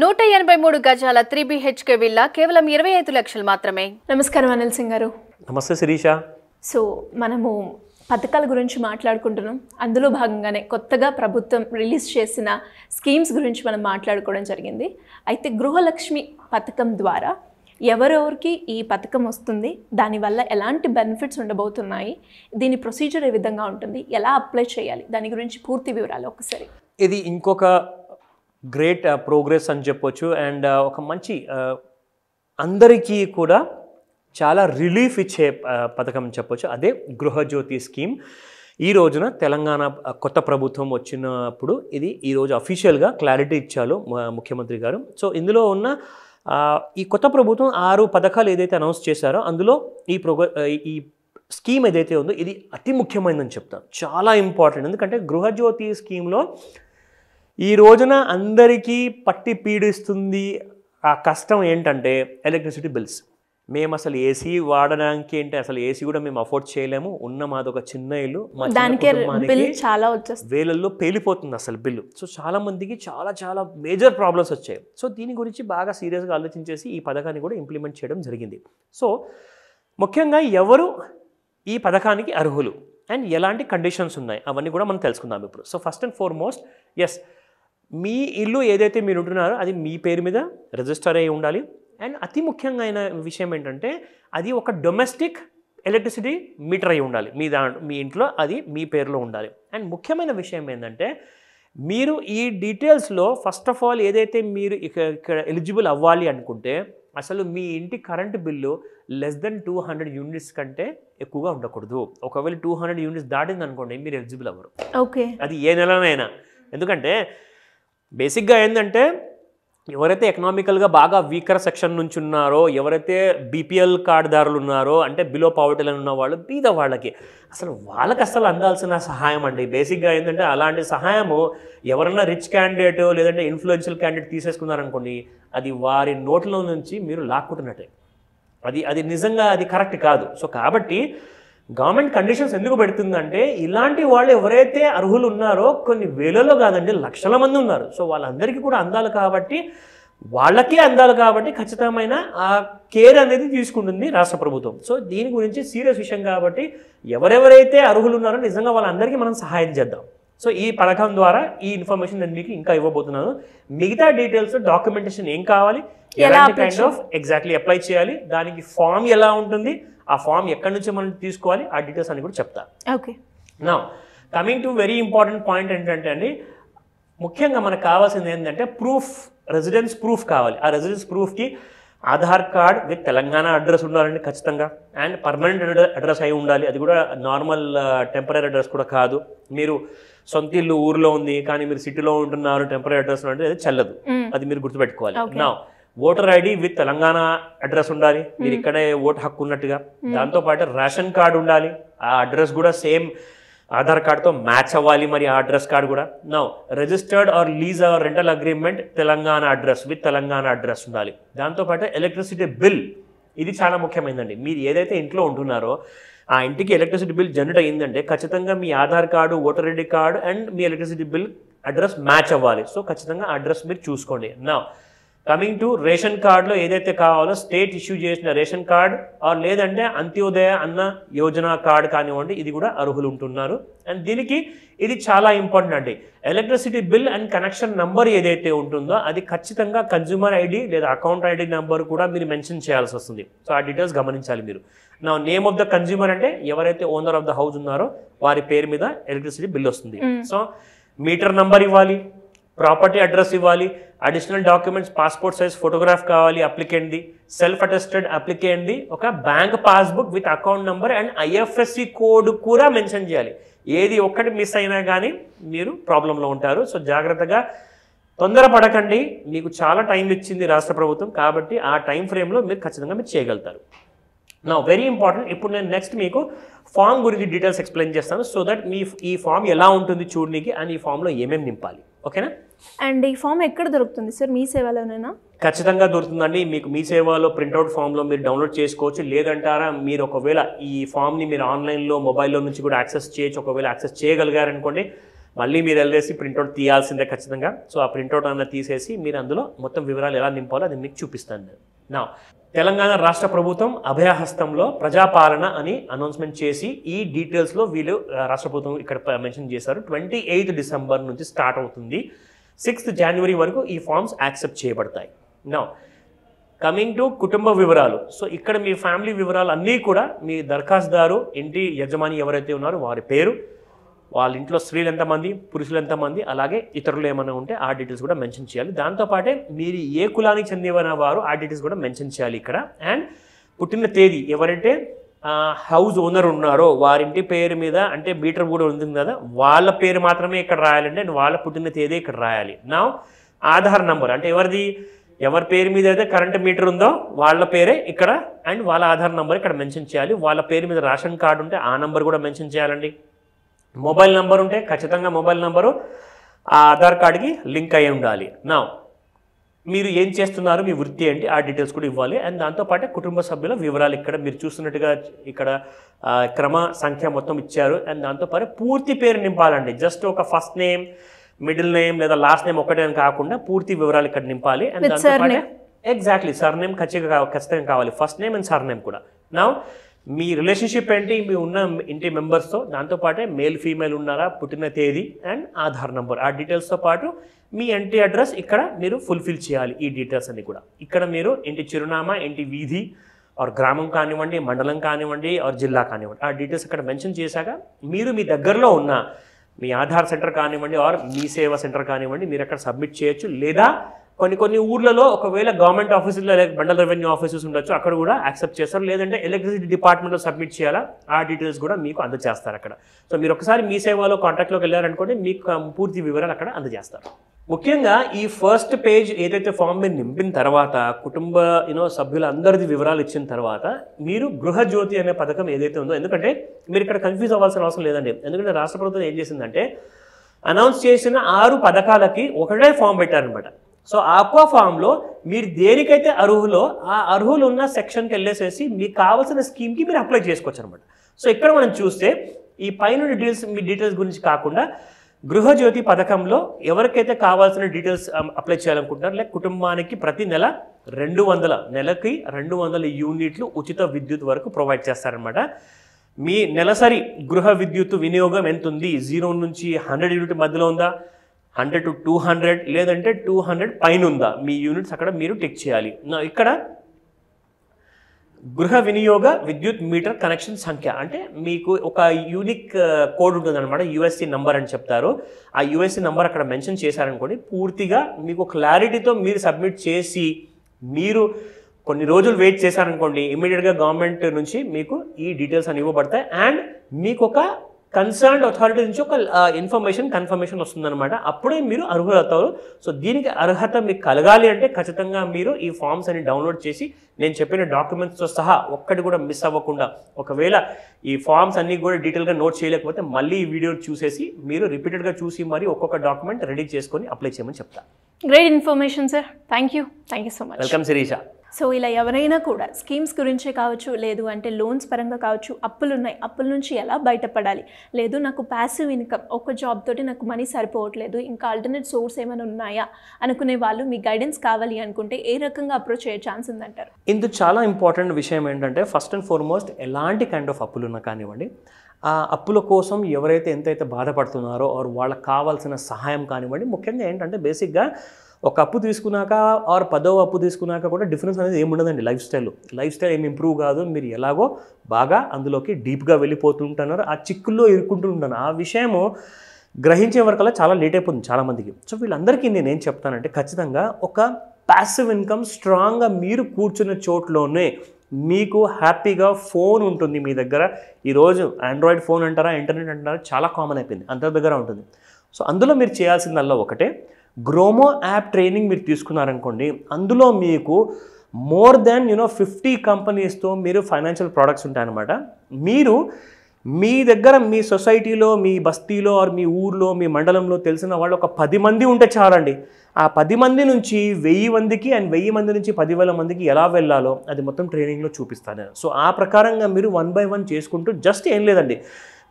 183 గజాల 3BHK villa కేవలం 25 లక్షలు మాత్రమే. నమస్కారం అనిల్ సింగ్ గారు. నమస్తే శిరీష. సో మనము పథకాల గురించి మాట్లాడుకుంటున్నాం. అందులో భాగంగానే కొత్తగా ప్రభుత్వం రిలీజ్ చేసిన స్కీమ్స్ గురించి మనం మాట్లాడుకోవడం జరిగింది. అయితే గృహలక్ష్మి పథకం ద్వారా ఎవరెవరికి ఈ పథకం వస్తుంది, దానివల్ల ఎలాంటి బెనిఫిట్స్ ఉండబోతున్నాయి, దీని ప్రొసీజర్ ఏ విధంగా ఉంటుంది, ఎలా అప్లై చేయాలి, దాని గురించి పూర్తి వివరాలు ఒకసారి. ఇది ఇంకొక గ్రేట్ ప్రోగ్రెస్ అని చెప్పొచ్చు. అండ్ ఒక మంచి అందరికీ కూడా చాలా రిలీఫ్ ఇచ్చే పథకం అని చెప్పొచ్చు. అదే గృహజ్యోతి స్కీమ్. ఈ రోజున తెలంగాణ కొత్త ప్రభుత్వం వచ్చినప్పుడు ఇది ఈరోజు అఫీషియల్గా క్లారిటీ ఇచ్చారు ముఖ్యమంత్రి గారు. సో ఇందులో ఉన్న ఈ కొత్త ప్రభుత్వం 6 పథకాలు ఏదైతే అనౌన్స్ చేశారో అందులో ఈ స్కీమ్ ఏదైతే ఉందో ఇది అతి ముఖ్యమైనదని చెప్తాను. చాలా ఇంపార్టెంట్. ఎందుకంటే గృహజ్యోతి స్కీమ్లో ఈ రోజున అందరికీ పట్టి పీడిస్తుంది ఆ కష్టం ఏంటంటే ఎలక్ట్రిసిటీ బిల్స్. మేము అసలు ఏసీ వాడడానికి ఏంటి, అసలు ఏసీ కూడా మేము అఫోర్డ్ చేయలేము. ఉన్న మాదొక చిన్న ఇల్లు, చాలా వచ్చేస్తుంది, వేలల్లో పేలిపోతుంది అసలు బిల్లు. సో చాలా మందికి చాలా మేజర్ ప్రాబ్లమ్స్ వచ్చాయి. సో దీని గురించి బాగా సీరియస్గా ఆలోచించేసి ఈ పథకాన్ని కూడా ఇంప్లిమెంట్ చేయడం జరిగింది. సో ముఖ్యంగా ఎవరు ఈ పథకానికి అర్హులు అండ్ ఎలాంటి కండిషన్స్ ఉన్నాయి అవన్నీ కూడా మనం తెలుసుకుందాం ఇప్పుడు. So first and foremost, yes, మీ ఇల్లు ఏదైతే మీరు ఉంటున్నారో అది మీ పేరు మీద రిజిస్టర్ అయి ఉండాలి. అండ్ అతి ముఖ్యంగా అయిన విషయం ఏంటంటే అది ఒక డొమెస్టిక్ ఎలక్ట్రిసిటీ మీటర్ అయి ఉండాలి. మీ ఇంట్లో అది మీ పేరులో ఉండాలి. అండ్ ముఖ్యమైన విషయం ఏంటంటే మీరు ఈ డీటెయిల్స్లో ఫస్ట్ ఆఫ్ ఆల్ ఏదైతే మీరు ఇక్కడ ఎలిజిబుల్ అవ్వాలి అనుకుంటే అసలు మీ ఇంటి current bill less than 200 units కంటే ఎక్కువగా ఉండకూడదు. ఒకవేళ 200 యూనిట్స్ దాటింది అనుకోండి మీరు ఎలిజిబుల్ అవ్వరు. ఓకే, అది ఏ నెలనైనా. ఎందుకంటే బేసిక్గా ఏంటంటే ఎవరైతే ఎకనామికల్గా బాగా వీకర్ సెక్షన్ నుంచి ఉన్నారో, ఎవరైతే బీపీఎల్ కార్డుదారులు ఉన్నారో, అంటే బిలో పావర్టీలో ఉన్న వాళ్ళు, బీద వాళ్ళకి వాళ్ళకి అసలు అందాల్సిన సహాయం అండి. బేసిక్గా ఏంటంటే అలాంటి సహాయము ఎవరన్నా రిచ్ క్యాండిడేట్ లేదంటే ఇన్ఫ్లుయెన్షియల్ క్యాండిడేట్ తీసేసుకున్నారనుకోండి అది వారి నోట్లో నుంచి మీరు లాక్కుంటున్నట్టే. అది నిజంగా అది కరెక్ట్ కాదు. సో కాబట్టి గవర్నమెంట్ కండిషన్స్ ఎందుకు పెడుతుందంటే ఇలాంటి వాళ్ళు ఎవరైతే అర్హులు ఉన్నారో కొన్ని వేలలో కాదండి లక్షల మంది ఉన్నారు. సో వాళ్ళందరికీ కూడా అందాలి కాబట్టి, వాళ్ళకే అందాలి కాబట్టి ఖచ్చితమైన ఆ కేర్ అనేది తీసుకుంటుంది రాష్ట్ర ప్రభుత్వం. సో దీని గురించి సీరియస్ విషయం కాబట్టి ఎవరెవరైతే అర్హులు ఉన్నారో నిజంగా వాళ్ళందరికీ మనం సహాయం చేద్దాం. సో ఈ పథకం ద్వారా ఈ ఇన్ఫర్మేషన్ నేను మీకు ఇంకా ఇవ్వబోతున్నాను. మిగతా డీటెయిల్స్, డాక్యుమెంటేషన్ ఏం కావాలి, ఎలాంటి కైండ్ ఆఫ్ ఎగ్జాక్ట్లీ అప్లై చేయాలి, దానికి ఫామ్ ఎలా ఉంటుంది, ఆ ఫామ్ ఎక్కడి నుంచి మనం తీసుకోవాలి, ఆ డీటెయిల్స్ అని కూడా చెప్తా. Okay, now coming to very important point ఏంటంటే అండి, ముఖ్యంగా మనకు కావాల్సింది ఏంటంటే ప్రూఫ్, రెసిడెన్స్ ప్రూఫ్ కావాలి. ఆ రెసిడెన్స్ ప్రూఫ్కి Aadhaar card with Telangana address ఉండాలండి ఖచ్చితంగా. అండ్ పర్మనెంట్ అడ్రస్ అయి ఉండాలి. అది కూడా నార్మల్ టెంపరీ అడ్రస్ కూడా కాదు. మీరు సొంత ఇల్లు ఊర్లో ఉంది కానీ మీరు సిటీలో ఉంటున్నారు, టెంపరీ అడ్రస్ అంటే అది చెల్లదు. అది మీరు గుర్తుపెట్టుకోవాలి. నా voter ID with Telangana address ఉండాలి, మీరు ఇక్కడే ఓటు హక్కు ఉన్నట్టుగా. దాంతోపాటు రేషన్ కార్డు ఉండాలి, ఆ అడ్రస్ కూడా సేమ్ ఆధార్ కార్డుతో మ్యాచ్ అవ్వాలి. మరి ఆ అడ్రస్ కార్డు కూడా now registered are lease or rental agreement Telangana address with Telangana address ఉండాలి. దాంతోపాటు ఎలక్ట్రిసిటీ బిల్, ఇది చాలా ముఖ్యమైనదండి. మీరు ఏదైతే ఇంట్లో ఉంటున్నారో ఆ ఇంటికి ఎలక్ట్రిసిటీ బిల్ జనరేట్ అయ్యిందంటే ఖచ్చితంగా మీ Aadhaar card, voter ID card and మీ ఎలక్ట్రిసిటీ బిల్ అడ్రస్ మ్యాచ్ అవ్వాలి. సో ఖచ్చితంగా అడ్రస్ మీరు చూసుకోండి. నా కమింగ్ టు రేషన్ కార్డులో ఏదైతే కావాలో స్టేట్ ఇష్యూ చేసిన రేషన్ కార్డ్ ఆర్ లేదంటే అంత్యోదయ అన్న యోజన కార్డు కానివ్వండి, ఇది కూడా అర్హులు ఉంటున్నారు. అండ్ దీనికి ఇది చాలా ఇంపార్టెంట్ అండి. Electricity bill and connection number ఏదైతే ఉంటుందో అది ఖచ్చితంగా కన్జ్యూమర్ ఐడి లేదా అకౌంట్ ఐడి నెంబర్ కూడా మీరు మెన్షన్ చేయాల్సి వస్తుంది. సో ఆ డీటెయిల్స్ గమనించాలి మీరు. నా నేమ్ ఆఫ్ ద కన్జ్యూమర్ అంటే ఎవరైతే ఓనర్ ఆఫ్ ద హౌస్ ఉన్నారో వారి పేరు మీద ఎలక్ట్రిసిటీ బిల్ వస్తుంది. సో మీటర్ నంబర్ ఇవ్వాలి, ప్రాపర్టీ అడ్రస్ ఇవ్వాలి, additional documents passport size photograph కావాలి అప్లికెంట్ది, సెల్ఫ్ అటెస్టెడ్ అప్లికెంట్ది, ఒక bank passbook with account number and IFSC code కూడా మెన్షన్ చేయాలి. ఏది ఒక్కటి మిస్ అయినా కానీ మీరు ప్రాబ్లంలో ఉంటారు. సో జాగ్రత్తగా తొందరపడకండి. మీకు చాలా టైం ఇచ్చింది రాష్ట్ర ప్రభుత్వం కాబట్టి ఆ టైం ఫ్రేమ్లో మీరు ఖచ్చితంగా మీరు చేయగలుగుతారు. నా వెరీ ఇంపార్టెంట్, ఇప్పుడు నేను నెక్స్ట్ మీకు ఫామ్ గురించి డీటెయిల్స్ ఎక్స్ప్లెయిన్ చేస్తాను. సో దట్ ఈ ఫామ్ ఎలా ఉంటుంది చూడడానికి అండ్ ఈ ఫామ్లో ఏమేమి నింపాలి. ఓకేనా? అండ్ ఈ ఫామ్ ఎక్కడ దొరుకుతుంది సార్? మీ సేవలోనేనా? ఖచ్చితంగా దొరుకుతుందండి. మీకు మీ సేవలో ప్రింట్అవుట్ ఫామ్లో మీరు డౌన్లోడ్ చేసుకోవచ్చు. లేదంటారా మీరు ఒకవేళ ఈ ఫామ్ని మీరు ఆన్లైన్లో మొబైల్లో నుంచి కూడా యాక్సెస్ చేయొచ్చు. ఒకవేళ యాక్సెస్ చేయగలిగారనుకోండి మళ్ళీ మీరు వెళ్ళేసి ప్రింట్అవుట్ తీయాల్సిందే ఖచ్చితంగా. సో ఆ ప్రింట్అవుట్ అన్న తీసేసి మీరు అందులో మొత్తం వివరాలు ఎలా నింపాలో అది మీకు చూపిస్తాను నేను. నా తెలంగాణ రాష్ట్ర ప్రభుత్వం అభయహస్తంలో ప్రజాపాలన అని అనౌన్స్మెంట్ చేసి ఈ డీటెయిల్స్లో వీళ్ళు రాష్ట్ర ప్రభుత్వం ఇక్కడ మెన్షన్ చేశారు. 28 డిసెంబర్ నుంచి స్టార్ట్ అవుతుంది, 6 జనవరి వరకు ఈ ఫామ్స్ యాక్సెప్ట్ చేయబడతాయి. నా కమింగ్ టు కుటుంబ వివరాలు. సో ఇక్కడ మీ ఫ్యామిలీ వివరాలు అన్నీ కూడా మీ దరఖాస్తుదారు ఇంటి యజమాని ఎవరైతే ఉన్నారో వారి పేరు, వాళ్ళ ఇంట్లో స్త్రీలు ఎంతమంది, పురుషులు ఎంతమంది, అలాగే ఇతరులు ఏమైనా ఉంటే ఆ డీటెయిల్స్ కూడా మెన్షన్ చేయాలి. దాంతోపాటే మీరు ఏ కులానికి చెందిన వారు ఆ డీటెయిల్స్ కూడా మెన్షన్ చేయాలి ఇక్కడ. అండ్ పుట్టిన తేదీ, ఎవరైతే హౌస్ ఓనర్ ఉన్నారో వారింటి పేరు మీద అంటే మీటర్ కూడా ఉంటుంది కదా, వాళ్ళ పేరు మాత్రమే ఇక్కడ రాయాలండి. అండ్ వాళ్ళ పుట్టిన తేదీ ఇక్కడ రాయాలి. నా ఆధార్ నంబర్ అంటే ఎవరి పేరు మీద అయితే కరెంట్ మీటర్ ఉందో వాళ్ళ పేరే ఇక్కడ, అండ్ వాళ్ళ ఆధార్ నంబర్ ఇక్కడ మెన్షన్ చేయాలి. వాళ్ళ పేరు మీద రేషన్ కార్డు ఉంటే ఆ నంబర్ కూడా మెన్షన్ చేయాలండి. మొబైల్ నెంబర్ ఉంటే ఖచ్చితంగా మొబైల్ నెంబరు ఆ ఆధార్ కార్డుకి లింక్ అయి ఉండాలి. నా మీరు ఏం చేస్తున్నారు, మీ వృత్తి ఏంటి, ఆ డీటెయిల్స్ కూడా ఇవ్వాలి. అండ్ దాంతోపాటు కుటుంబ సభ్యుల వివరాలు ఇక్కడ మీరు చూస్తున్నట్టుగా ఇక్కడ క్రమ సంఖ్య మొత్తం ఇచ్చారు. అండ్ దాంతోపాటు పూర్తి పేరు నింపాలండి. జస్ట్ ఒక ఫస్ట్ నేమ్, మిడిల్ నేమ్ లేదా లాస్ట్ నేమ్ ఒకటే అని కాకుండా పూర్తి వివరాలు ఇక్కడ నింపాలి. అండ్ దాంతోపాటు ఎగ్జాక్ట్లీ సర్నేమ్ ఖచ్చితంగా కావాలి, ఫస్ట్ నేమ్ అండ్ సర్నేమ్ కూడా. నా మీ రిలేషన్షిప్ ఏంటి, మీ ఉన్న ఇంటి మెంబర్స్తో, దాంతోపాటే మేల్ ఫీమేల్ ఉన్నారా, పుట్టిన తేదీ అండ్ ఆధార్ నంబర్, ఆ డీటెయిల్స్తో పాటు మీ ఇంటి అడ్రస్ ఇక్కడ మీరు ఫుల్ఫిల్ చేయాలి. ఈ డీటెయిల్స్ అన్ని కూడా ఇక్కడ మీరు ఇంటి చిరునామా, ఇంటి వీధి ఆర్ గ్రామం కానివ్వండి, మండలం కానివ్వండి ఆర్ జిల్లా కానివ్వండి, ఆ డీటెయిల్స్ ఇక్కడ మెన్షన్ చేశాక మీరు మీ దగ్గరలో ఉన్న మీ ఆధార్ సెంటర్ కానివ్వండి ఆర్ మీ సేవా సెంటర్ కానివ్వండి మీరు అక్కడ సబ్మిట్ చేయొచ్చు. లేదా కొన్ని ఊర్లలో ఒకవేళ గవర్నమెంట్ ఆఫీసుల్లో మండల రెవెన్యూ ఆఫీసెస్ ఉండొచ్చు, అక్కడ కూడా యాక్సెప్ట్ చేస్తారు. లేదంటే ఎలక్ట్రిసిటీ డిపార్ట్మెంట్లో సబ్మిట్ చేయాలా, ఆ డీటెయిల్స్ కూడా మీకు అందజేస్తారు అక్కడ. సో మీరు ఒకసారి మీ సేవలో కాంటాక్ట్లోకి వెళ్ళారనుకోండి, మీకు పూర్తి వివరాలు అక్కడ అందజేస్తారు. ముఖ్యంగా ఈ ఫస్ట్ పేజ్ ఏదైతే ఫామ్ మీరు నింపిన తర్వాత కుటుంబ సభ్యులందరిది వివరాలు ఇచ్చిన తర్వాత మీరు గృహజ్యోతి అనే పథకం ఏదైతే ఉందో, ఎందుకంటే మీరు ఇక్కడ కన్ఫ్యూజ్ అవ్వాల్సిన అవసరం లేదండి. ఎందుకంటే రాష్ట్ర ప్రభుత్వం ఏం చేసిందంటే అనౌన్స్ చేసిన 6 పథకాలకి ఒకటే ఫామ్ పెట్టారనమాట. సో ఆక్వా ఫామ్లో మీరు దేనికైతే అర్హులో ఆ అర్హులు ఉన్న సెక్షన్కి వెళ్ళేసేసి మీకు కావాల్సిన స్కీమ్కి మీరు అప్లై చేసుకోవచ్చు అనమాట. సో ఇక్కడ మనం చూస్తే ఈ పైన మీ డీటెయిల్స్ గురించి కాకుండా గృహజ్యోతి పథకంలో ఎవరికైతే కావాల్సిన డీటెయిల్స్ అప్లై చేయాలనుకుంటున్నారు, లేక కుటుంబానికి ప్రతి నెల 200 యూనిట్లు ఉచిత విద్యుత్ వరకు ప్రొవైడ్ చేస్తారనమాట. మీ నెలసరి గృహ విద్యుత్ వినియోగం ఎంత ఉంది, 0 నుంచి 100 యూనిట్ మధ్యలో ఉందా, 100 to 200 లేదంటే 200 పైన ఉందా, మీ యూనిట్స్ అక్కడ మీరు టిక్ చేయాలి. ఇక్కడ గృహ వినియోగ విద్యుత్ మీటర్ కనెక్షన్ సంఖ్య అంటే మీకు ఒక యూనిక్ కోడ్ ఉంటుంది అనమాట, యూఎస్సి నంబర్ అని చెప్తారు. ఆ యూఎస్సి నంబర్ అక్కడ మెన్షన్ చేశారనుకోండి, పూర్తిగా మీకు క్లారిటీతో మీరు సబ్మిట్ చేసి మీరు కొన్ని రోజులు వెయిట్ చేశారనుకోండి, ఇమీడియట్గా గవర్నమెంట్ నుంచి మీకు ఈ డీటెయిల్స్ అని ఇవ్వబడతాయి. అండ్ మీకు ఒక కన్సర్న్డ్ అథారిటీ నుంచి ఒక కన్ఫర్మేషన్ వస్తుందన్నమాట. అప్పుడే మీరు అర్హులు అవుతారు. సో దీనికి అర్హత మీకు కలగాలి అంటే ఖచ్చితంగా మీరు ఈ ఫామ్స్ అని డౌన్లోడ్ చేసి నేను చెప్పిన డాక్యుమెంట్స్తో సహా ఒక్కటి కూడా మిస్ అవ్వకుండా, ఒకవేళ ఈ ఫామ్స్ అన్ని కూడా డీటెయిల్గా నోట్ చేయలేకపోతే మళ్ళీ ఈ వీడియో చూసేసి మీరు రిపీటెడ్గా చూసి మరి ఒక్కొక్క డాక్యుమెంట్ రెడీ చేసుకొని అప్లై చేయమని చెప్తాను. Great information sir, thank you so much. Welcome Shirisha. So ఇలా ఎవరైనా కూడా స్కీమ్స్ గురించే కావచ్చు, లేదు అంటే లోన్స్ పరంగా కావచ్చు, అప్పులు ఉన్నాయి, అప్పుల నుంచి ఎలా బయటపడాలి, లేదు నాకు ప్యాసివ్ ఇన్కమ్ ఒక జాబ్ తోటి నాకు మనీ సరిపోవట్లేదు, ఇంకా ఆల్టర్నేట్ సోర్స్ ఏమైనా ఉన్నాయా అనుకునే వాళ్ళు మీ గైడెన్స్ కావాలి అనుకుంటే ఏ రకంగా అప్రోచ్ అయ్యే ఛాన్స్ ఉందంటారు? ఇందుకు చాలా ఇంపార్టెంట్ విషయం ఏంటంటే ఫస్ట్ అండ్ ఫార్మోస్ట్ ఎలాంటి కైండ్ ఆఫ్ అప్పులు ఉన్నా కానివ్వండి, ఆ అప్పుల కోసం ఎవరైతే ఎంతైతే బాధపడుతున్నారో ఆర్ వాళ్ళకి కావాల్సిన సహాయం కానివ్వండి, ముఖ్యంగా ఏంటంటే బేసిక్గా ఒక అప్పు తీసుకున్నాక ఆర్ 10వ అప్పు తీసుకున్నాక కూడా డిఫరెన్స్ అనేది ఏముండదండి. లైఫ్ స్టైల్ ఏమి ఇంప్రూవ్ కాదు. మీరు ఎలాగో బాగా అందులోకి డీప్గా వెళ్ళిపోతుంటున్నారు, ఆ చిక్కుల్లో ఇరుక్కుంటూ ఉంటాను. ఆ విషయము గ్రహించే వరకల్లా చాలా లేట్ అయిపోతుంది చాలామందికి. సో వీళ్ళందరికీ నేనేం చెప్తానంటే ఖచ్చితంగా ఒక ప్యాసివ్ ఇన్కమ్ స్ట్రాంగ్గా మీరు కూర్చున్న చోట్లోనే మీకు హ్యాపీగా ఫోన్ ఉంటుంది మీ దగ్గర. ఈరోజు ఆండ్రాయిడ్ ఫోన్ అంటారా, ఇంటర్నెట్ అంటారా, చాలా కామన్ అయిపోయింది, అందరి దగ్గర ఉంటుంది. సో అందులో మీరు చేయాల్సిందల్లా ఒకటే, గ్రోమో యాప్ ట్రైనింగ్ మీరు తీసుకున్నారనుకోండి, అందులో మీకు మోర్ దెన్ 50 కంపెనీస్తో మీరు ఫైనాన్షియల్ ప్రోడక్ట్స్ ఉంటాయన్నమాట. మీరు మీ దగ్గర మీ సొసైటీలో, మీ బస్తీలో ఆర్ మీ ఊర్లో, మీ మండలంలో తెలిసిన వాళ్ళు ఒక 10 మంది ఉంటే చాలండి. ఆ 10 మంది నుంచి 1000 మందికి అండ్ 1000 మంది నుంచి 10,000 మందికి ఎలా వెళ్ళాలో అది మొత్తం ట్రైనింగ్లో చూపిస్తాను. సో ఆ ప్రకారంగా మీరు 1 by 1 చేసుకుంటూ జస్ట్ ఏం లేదండి,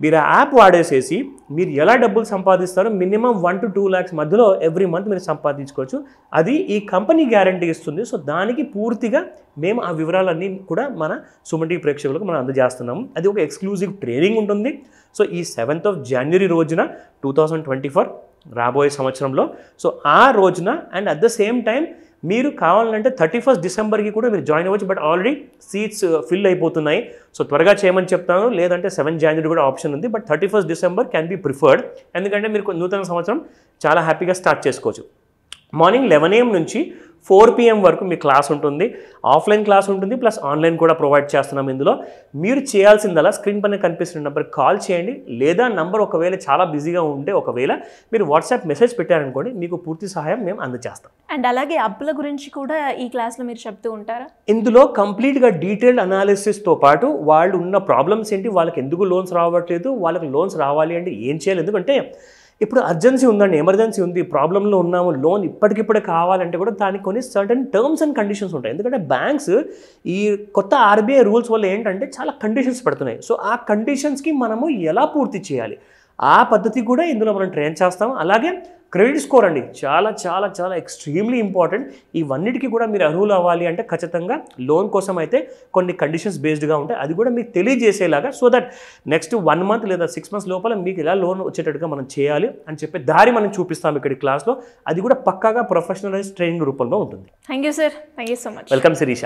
మీరు ఆ యాప్ వాడేసేసి మీరు ఎలా డబ్బులు సంపాదిస్తారో మినిమం 1 to 2 lakhs మధ్యలో ఎవ్రీ మంత్ మీరు సంపాదించుకోవచ్చు. అది ఈ కంపెనీ గ్యారంటీ ఇస్తుంది. సో దానికి పూర్తిగా మేము ఆ వివరాలన్నీ కూడా మన సుమన్ టీవీ ప్రేక్షకులకు మనం అందజేస్తున్నాము. అది ఒక ఎక్స్క్లూజివ్ ట్రైనింగ్ ఉంటుంది. సో ఈ 7th of January రోజున 2024 రాబోయే సంవత్సరంలో సో ఆ రోజున and at the same time మీరు కావాలంటే 31st Decemberకి కూడా మీరు జాయిన్ అవ్వచ్చు. బట్ ఆల్రెడీ సీట్స్ ఫిల్ అయిపోతున్నాయి. సో త్వరగా చేయమని చెప్తాను. లేదంటే 7th January కూడా ఆప్షన్ ఉంది. But 31st December can be preferred. ఎందుకంటే మీరు నూతన సంవత్సరం చాలా హ్యాపీగా స్టార్ట్ చేసుకోవచ్చు. మార్నింగ్ 11 AM నుంచి 4 PM వరకు మీ క్లాస్ ఉంటుంది. ఆఫ్లైన్ క్లాస్ ఉంటుంది ప్లస్ ఆన్లైన్ కూడా ప్రొవైడ్ చేస్తున్నాం. ఇందులో మీరు చేయాల్సిందలా స్క్రీన్ పైన కనిపిస్తున్న నెంబర్కి కాల్ చేయండి. లేదా నంబర్ ఒకవేళ చాలా బిజీగా ఉంటే ఒకవేళ మీరు వాట్సాప్ మెసేజ్ పెట్టారనుకోండి, మీకు పూర్తి సహాయం మేము అందజేస్తాం. అండ్ అలాగే అప్పుల గురించి కూడా ఈ క్లాస్లో మీరు చెప్తూ ఉంటారా? ఇందులో కంప్లీట్గా డీటెయిల్డ్ అనాలిసిస్తో పాటు వాళ్ళు ఉన్న ప్రాబ్లమ్స్ ఏంటి, వాళ్ళకి ఎందుకు లోన్స్ రావట్లేదు, వాళ్ళకి లోన్స్ రావాలి అంటే ఏం చేయాలి. ఎందుకంటే ఇప్పుడు అర్జెన్సీ ఉందండి, ఎమర్జెన్సీ ఉంది, ప్రాబ్లంలో ఉన్నాము, లోన్ ఇప్పటికిప్పుడే కావాలంటే కూడా దానికి కొన్ని సర్టన్ టర్మ్స్ అండ్ కండిషన్స్ ఉంటాయి. ఎందుకంటే బ్యాంక్స్ ఈ కొత్త RBI రూల్స్ వల్ల ఏంటంటే చాలా కండిషన్స్ పెడుతున్నాయి. సో ఆ కండిషన్స్కి మనము ఎలా పూర్తి చేయాలి ఆ పద్ధతి కూడా ఇందులో మనం ట్రైన్ చేస్తాం. అలాగే క్రెడిట్ స్కోర్ అండి, చాలా చాలా చాలా ఎక్స్ట్రీమ్లీ ఇంపార్టెంట్. ఇవన్నిటికీ కూడా మీరు అర్హులు అవ్వాలి అంటే ఖచ్చితంగా లోన్ కోసం అయితే కొన్ని కండిషన్స్ బేస్డ్గా ఉంటాయి. అది కూడా మీకు తెలియజేసేలాగా సో దట్ నెక్స్ట్ 1 month లేదా 6 months లోపల మీకు ఎలా లోన్ వచ్చేటట్టుగా మనం చేయాలి అని చెప్పి దారి మనం చూపిస్తాం ఇక్కడ క్లాస్లో. అది కూడా పక్కాగా ప్రొఫెషనలైజ్ ట్రైనింగ్ రూపంలో ఉంటుంది. Thank you sir. Thank you so much. Welcome Sirisha.